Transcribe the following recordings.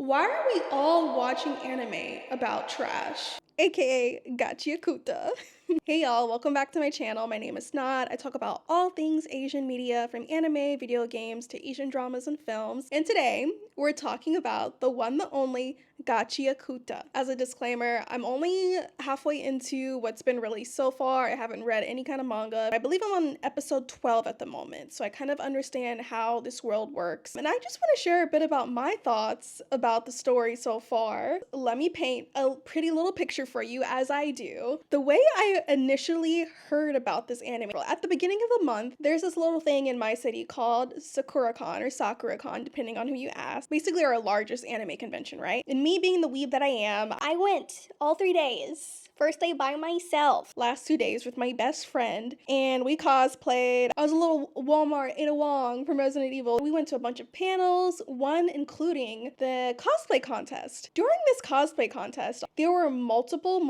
Why are we all watching anime about trash? AKA Gachiakuta. Hey y'all, welcome back to my channel. My name is Nad. I talk about all things Asian media, from anime, video games, to Asian dramas and films. And today, we're talking about the one, the only Gachiakuta. As a disclaimer, I'm only halfway into what's been released so far. I haven't read any kind of manga. I believe I'm on episode 12 at the moment, so I kind of understand how this world works. And I just want to share a bit about my thoughts about the story so far. Let me paint a pretty little picture for you as I do. The way I initially heard about this anime, at the beginning of the month, there's this little thing in my city called SakuraCon or SakuraCon, depending on who you ask. Basically our largest anime convention, right? And me being the weeb that I am, I went all 3 days. First day by myself. Last 2 days with my best friend, and we cosplayed. I was a little Walmart Ada Wong from Resident Evil. We went to a bunch of panels, one including the cosplay contest. During this cosplay contest, there were multiple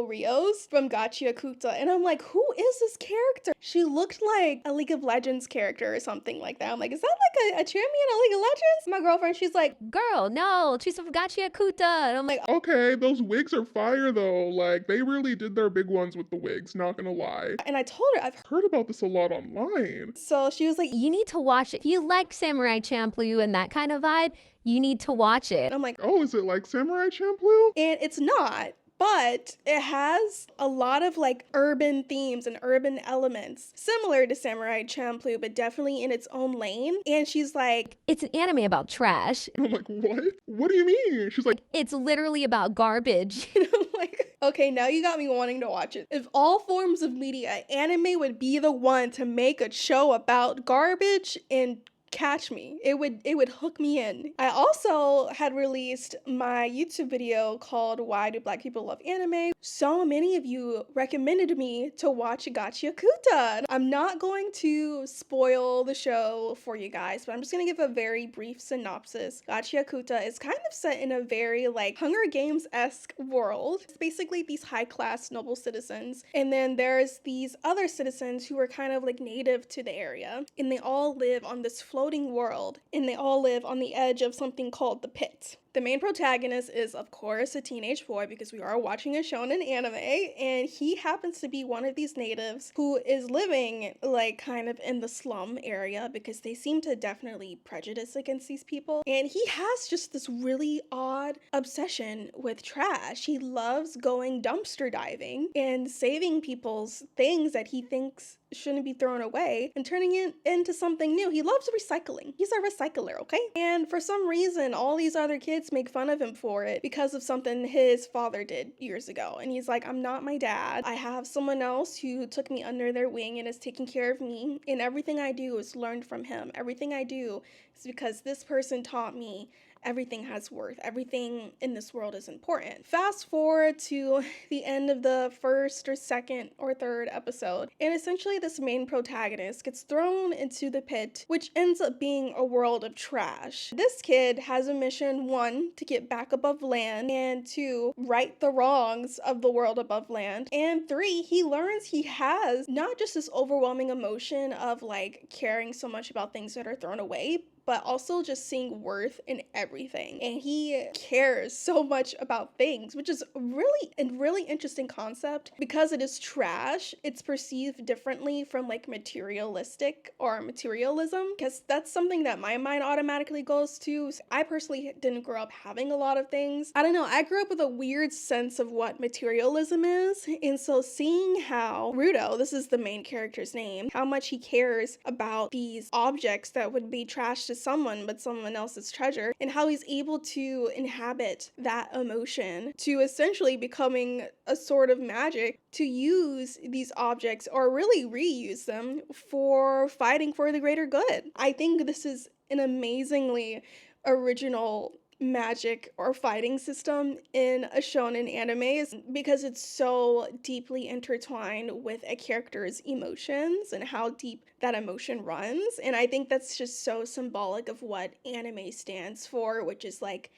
Rios from Gachiakuta, and I'm like, who is this character? She looked like a League of Legends character or something like that. I'm like, is that like a champion of League of Legends? My girlfriend, she's like, girl, no, she's from Gachiakuta. And I'm like, okay, those wigs are fire though. Like, they really did their big ones with the wigs, not gonna lie. and I told her, I've Heard about this a lot online. So she was like, you need to watch it. If you like Samurai Champloo and that kind of vibe, you need to watch it. and I'm like, Oh, is it like Samurai Champloo? and it's not. But it has a lot of like urban themes and urban elements, similar to Samurai Champloo, but definitely in its own lane. And she's like, It's an anime about trash. And I'm like, what? What do you mean? She's like, It's literally about garbage. and I'm like, okay, now you got me wanting to watch it. If all forms of media, anime would be the one to make a show about garbage and catch me. It would hook me in. I also had released my YouTube video called Why Do Black People Love Anime? So many of you recommended me to watch Gachiakuta. I'm not going to spoil the show for you guys, but I'm just gonna give a very brief synopsis. Gachiakuta is kind of set in a very like Hunger Games-esque world. It's basically these high-class noble citizens, and then there's these other citizens who are kind of like native to the area, and they all live on this floating world, and they all live on the edge of something called the pit. The main protagonist is, of course, a teenage boy, because we are watching a shonen anime, and he happens to be one of these natives who is living like kind of in the slum area, because they seem to definitely prejudice against these people. And he has just this really odd obsession with trash. He loves going dumpster diving and saving people's things that he thinks shouldn't be thrown away and turning it into something new. He loves recycling. He's a recycler, okay? And for some reason, all these other kids make fun of him for it because of something his father did years ago. And he's like, I'm not my dad. I have someone else who took me under their wing and is taking care of me. And everything I do is learned from him. Everything I do is because this person taught me everything has worth. Everything in this world is important. Fast forward to the end of the first or second or third episode, and essentially this main protagonist gets thrown into the pit, which ends up being a world of trash. This kid has a mission, 1, to get back above land, and 2, right the wrongs of the world above land, and 3, he learns he has not just this overwhelming emotion of like caring so much about things that are thrown away, but also just seeing worth in everything. And he cares so much about things, which is really interesting concept. Because it is trash, it's perceived differently from like materialistic or materialism, because that's something that my mind automatically goes to. I personally didn't grow up having a lot of things. I don't know, I grew up with a weird sense of what materialism is, and so seeing how Rudo, this is the main character's name, how much he cares about these objects that would be trash to someone but someone else's treasure, and how he's able to inhabit that emotion to essentially becoming a sort of magic to use these objects or really reuse them for fighting for the greater good. I think this is an amazingly original magic or fighting system in a shonen anime, because it's so deeply intertwined with a character's emotions and how deep that emotion runs. And I think that's just so symbolic of what anime stands for, which is like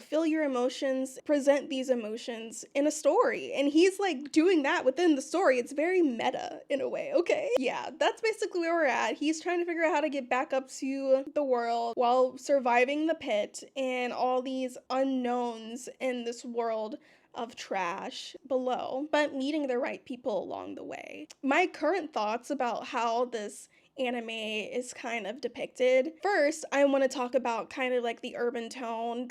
feel your emotions, present these emotions in a story. And he's like doing that within the story. It's very meta in a way, okay? Yeah, that's basically where we're at. He's trying to figure out how to get back up to the world while surviving the pit and all these unknowns in this world of trash below, but meeting the right people along the way. My current thoughts about how this anime is kind of depicted. First, I want to talk about kind of like the urban tone,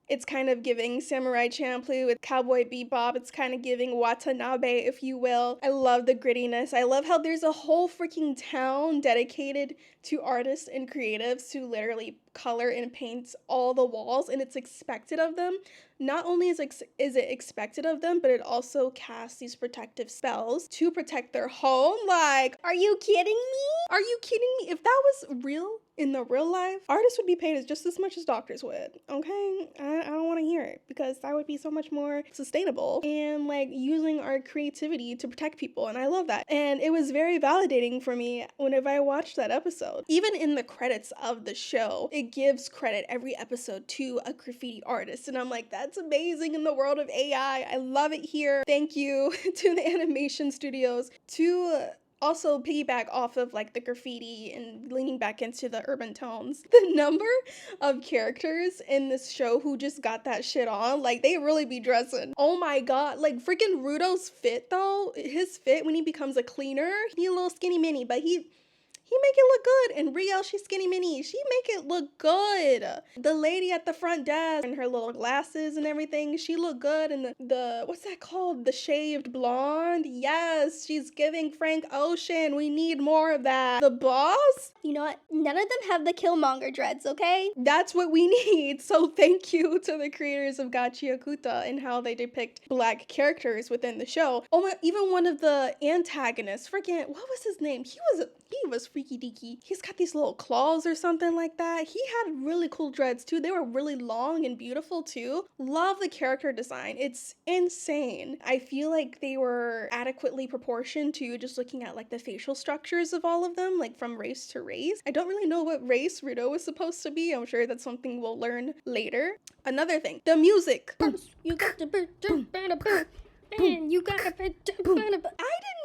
it's kind of giving Samurai Champloo with Cowboy Bebop. It's kind of giving Watanabe, if you will. I love the grittiness. I love how there's a whole freaking town dedicated to artists and creatives to literally color and paint all the walls, and it's expected of them. Not only is it expected of them, but it also casts these protective spells to protect their home. Like, are you kidding me? Are you kidding me? If that was real, in the real life, artists would be paid just as much as doctors would, okay? I don't want to hear it, because that would be so much more sustainable and like using our creativity to protect people, and I love that. And it was very validating for me whenever I watched that episode. Even in the credits of the show, it gives credit every episode to a graffiti artist, and I'm like, that's amazing in the world of AI. I love it here. Thank you to the animation studios to also piggyback off of like the graffiti and leaning back into the urban tones. The number of characters in this show who just got that shit on, like they really be dressing. Oh my god, like freaking Rudo's fit though, his fit when he becomes a cleaner, he a little skinny mini, but he make it look good. And Riel, she's skinny mini. She make it look good. The lady at the front desk and her little glasses and everything, she look good. And the what's that called? The shaved blonde? Yes, she's giving Frank Ocean. We need more of that. The boss? You know what? None of them have the Killmonger dreads, okay? That's what we need. So thank you to the creators of Gachiakuta and how they depict black characters within the show. Oh, even one of the antagonists, freaking, what was his name? He was freaky deaky. He's got these little claws or something like that. He had really cool dreads too. They were really long and beautiful too. Love the character design. It's insane. I feel like they were adequately proportioned to just looking at like the facial structures of all of them, like from race to race. I don't really know what race Rudo was supposed to be. I'm sure that's something we'll learn later. Another thing, the music. You got to and you gotta I didn't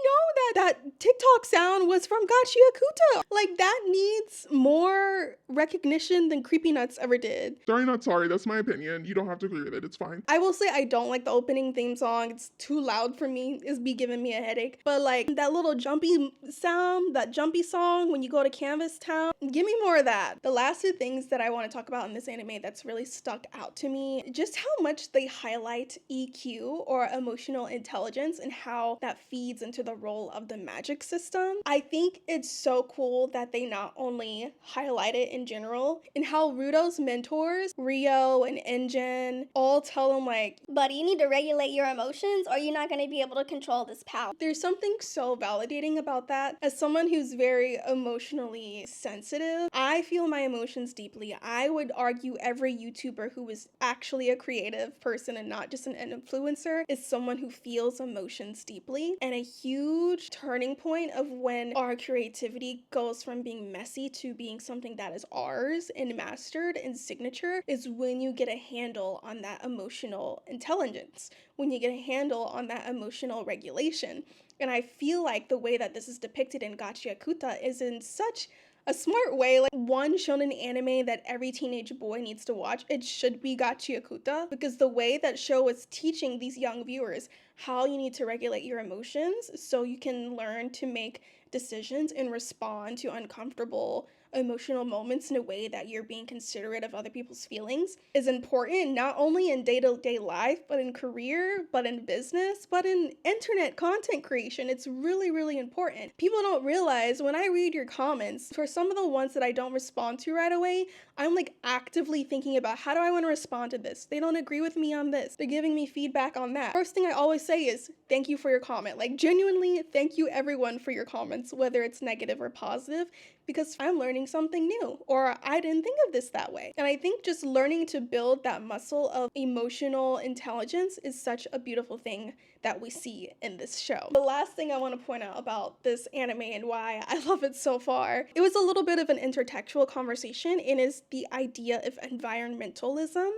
know that TikTok sound was from Gachiakuta. Like, that needs more recognition than Creepy Nuts ever did. Sorry, not sorry. That's my opinion. You don't have to agree with it. It's fine. I will say I don't like the opening theme song. It's too loud for me. It's be giving me a headache. But like that little jumpy sound, that jumpy song when you go to Canvas Town, give me more of that. The last two things that I want to talk about in this anime that's really stuck out to me, just how much they highlight EQ or emotional intelligence and how that feeds into the role of the magic system. I think it's so cool that they not only highlight it in general, and how Rudo's mentors, Rio and Engine, all tell him like, buddy, you need to regulate your emotions or you're not going to be able to control this power. There's something so validating about that. As someone who's very emotionally sensitive, I feel my emotions deeply. I would argue every YouTuber who is actually a creative person and not just an influencer is someone who feels emotions deeply. And a huge turning point of when our creativity goes from being messy to being something that is ours and mastered and signature is when you get a handle on that emotional intelligence, when you get a handle on that emotional regulation. And I feel like the way that this is depicted in Gachiakuta is in such a smart way, like one shonen anime that every teenage boy needs to watch. It should be Gachiakuta, because the way that show is teaching these young viewers how you need to regulate your emotions so you can learn to make decisions and respond to uncomfortable emotional moments in a way that you're being considerate of other people's feelings is important, not only in day-to-day life, but in career, but in business, but in internet content creation. It's really, really important. People don't realize when I read your comments, for some of the ones that I don't respond to right away, I'm like actively thinking about how do I want to respond to this? They don't agree with me on this. They're giving me feedback on that. First thing I always say is, thank you for your comment. Like, genuinely, thank you everyone for your comments, whether it's negative or positive, because I'm learning learning something new, or I didn't think of this that way. And I think just learning to build that muscle of emotional intelligence is such a beautiful thing that we see in this show. The last thing I want to point out about this anime and why I love it so far, it was a little bit of an intertextual conversation, and is the idea of environmentalism.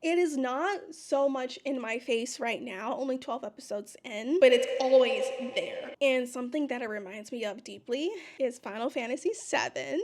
It is not so much in my face right now, only 12 episodes in, but it's always there. And something that it reminds me of deeply is Final Fantasy VII.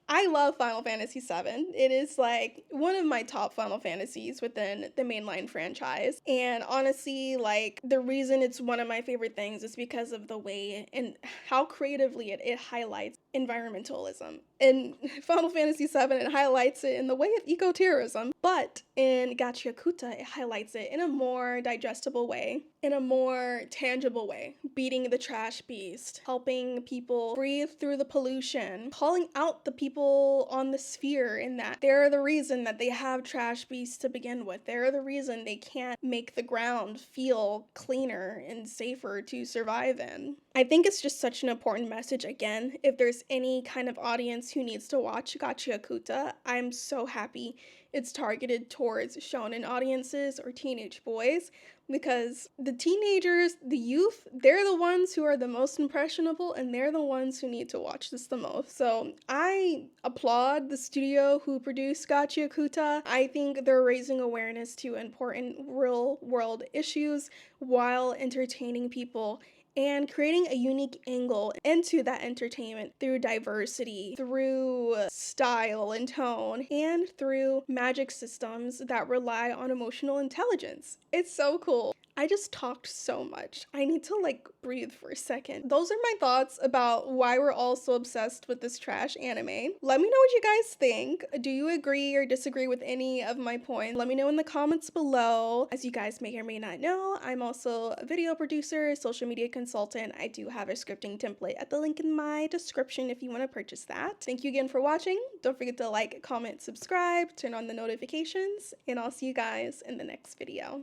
I love Final Fantasy VII. It is like one of my top Final Fantasies within the mainline franchise. And honestly, like the reason it's one of my favorite things is because of the way and how creatively it highlights environmentalism. In Final Fantasy VII, it highlights it in the way of eco-terrorism, but in Gachiakuta, it highlights it in a more digestible way, in a more tangible way, beating the trash beast, helping people breathe through the pollution, calling out the people on the sphere in that they're the reason that they have trash beasts to begin with. They're the reason they can't make the ground feel cleaner and safer to survive in. I think it's just such an important message. Again, if there's any kind of audience who needs to watch Gachiakuta, I'm so happy it's targeted towards shonen audiences or teenage boys, because the teenagers, the youth, they're the ones who are the most impressionable, and they're the ones who need to watch this the most. So I applaud the studio who produced Gachiakuta. I think they're raising awareness to important real world issues while entertaining people and creating a unique angle into that entertainment through diversity, through style and tone, and through magic systems that rely on emotional intelligence. It's so cool. I just talked so much. I need to like breathe for a second. Those are my thoughts about why we're all so obsessed with this trash anime. Let me know what you guys think. Do you agree or disagree with any of my points? Let me know in the comments below. As you guys may or may not know, I'm also a video producer, social media consultant. I do have a scripting template at the link in my description if you want to purchase that. Thank you again for watching. Don't forget to like, comment, subscribe, turn on the notifications, and I'll see you guys in the next video.